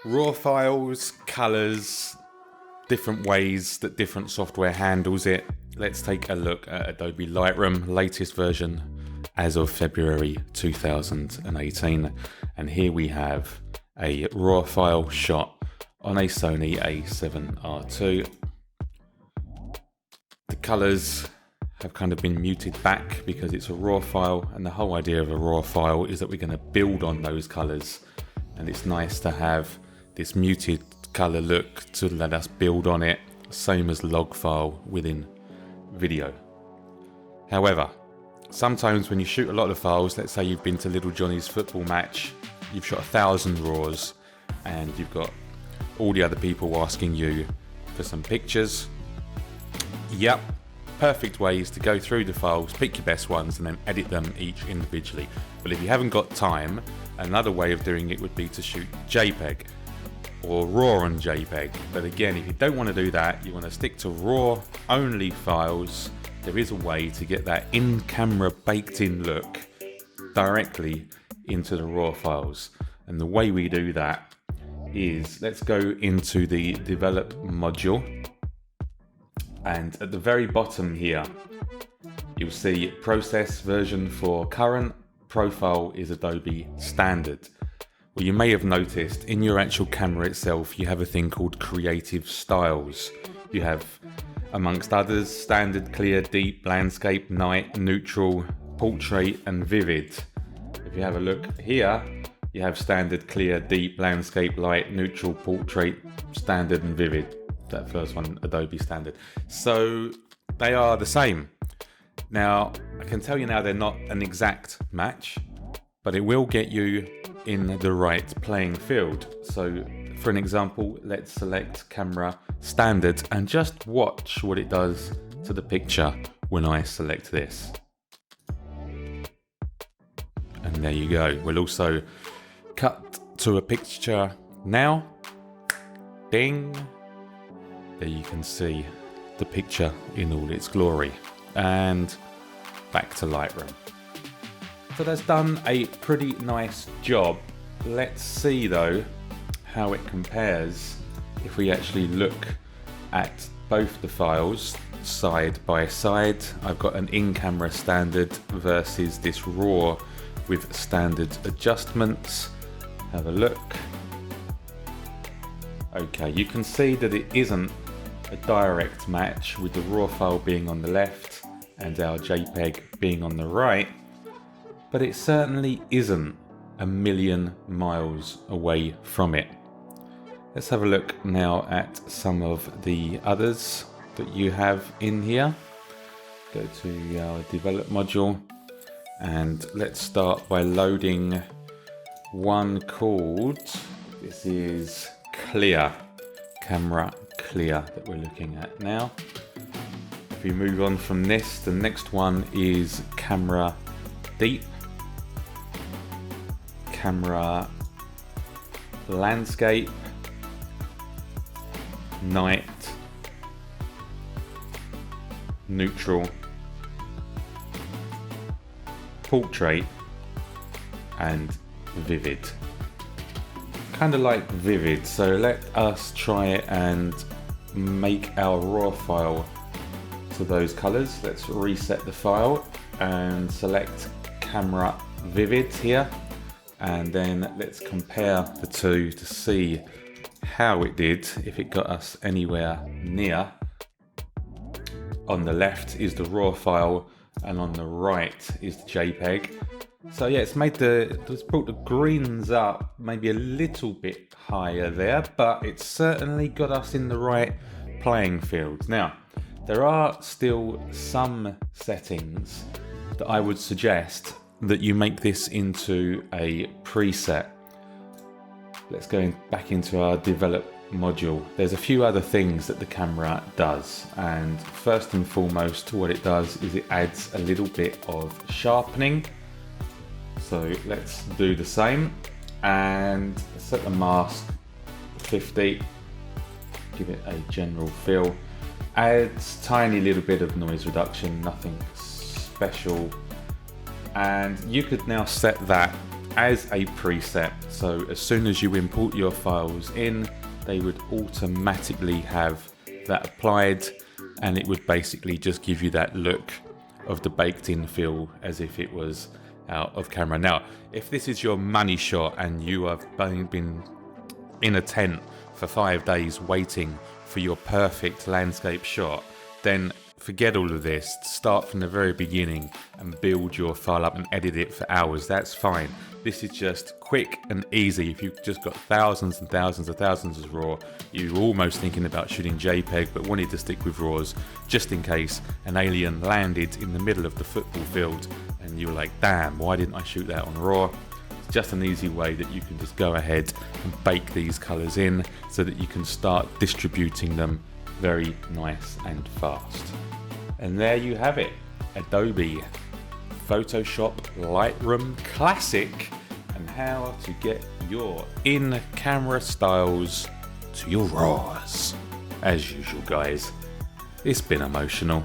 Raw files, colors, different ways that different software handles it. Let's take a look at Adobe Lightroom, latest version as of February 2018. And here we have a raw file shot on a Sony a7R2. The colors have kind of been muted back because it's a raw file, and the whole idea of a raw file is that we're going to build on those colors, and it's nice to have this muted color look to let us build on it, same as log file within video. However, sometimes when you shoot a lot of files, let's say you've been to Little Johnny's football match, you've shot 1,000 raws, and you've got all the other people asking you for some pictures. Yep, perfect way is to go through the files, pick your best ones, and then edit them each individually. But if you haven't got time, another way of doing it would be to shoot JPEG or RAW on JPEG. But again, if you don't want to do that, you want to stick to RAW only files, there is a way to get that in-camera baked-in look directly into the RAW files. And the way we do that is, let's go into the Develop module. And at the very bottom here, you'll see Process version for current, Profile is Adobe Standard. Well, you may have noticed in your actual camera itself, you have a thing called Creative Styles. You have, amongst others, Standard, Clear, Deep, Landscape, Night, Neutral, Portrait, and Vivid. If you have a look here, you have Standard, Clear, Deep, Landscape, Light, Neutral, Portrait, Standard, and Vivid. That first one, Adobe Standard. So they are the same. Now, I can tell you now they're not an exact match, but it will get you in the right playing field. So for an example, let's select Camera Standard and just watch what it does to the picture when I select this. And there you go. We'll also cut to a picture now. Ding. There you can see the picture in all its glory. And back to Lightroom. So that's done a pretty nice job. Let's see though how it compares if we actually look at both the files side by side. I've got an in-camera standard versus this raw with standard adjustments. Have a look. Okay, you can see that it isn't a direct match with the raw file being on the left and our JPEG being on the right, but it certainly isn't a million miles away from it. Let's have a look now at some of the others that you have in here. Go to our Develop module and let's start by loading one called, this is Clear, Camera Clear that we're looking at now. If we move on from this, the next one is Camera Deep, Camera Landscape, Night, Neutral, Portrait, and Vivid. Kind of like Vivid, so let us try it and make our raw file to those colors. Let's reset the file and select Camera Vivid here, and then let's compare the two to see how it did, if it got us anywhere near. On the left is the raw file and on the right is the JPEG. So yeah, it's brought the greens up maybe a little bit higher there, but it's certainly got us in the right playing field. Now, there are still some settings that I would suggest that you make this into a preset. Let's go back into our Develop module. There's a few other things that the camera does, and first and foremost what it does is it adds a little bit of sharpening. So let's do the same and set the mask 50, give it a general feel, adds tiny little bit of noise reduction, nothing special, and you could now set that as a preset. So as soon as you import your files in, they would automatically have that applied, and it would basically just give you that look of the baked in feel as if it was out of camera. Now, if this is your money shot and you have been in a tent for 5 days waiting for your perfect landscape shot, then forget all of this. Start from the very beginning and build your file up and edit it for hours. That's fine. This is just quick and easy. If you've just got thousands and thousands of RAW, you're almost thinking about shooting JPEG but wanted to stick with RAWs just in case an alien landed in the middle of the football field and you were like, damn, why didn't I shoot that on RAW? It's just an easy way that you can just go ahead and bake these colors in so that you can start distributing them very nice and fast. And there you have it, Adobe Photoshop Lightroom Classic, and how to get your in-camera styles to your RAWs. As usual guys, it's been emotional.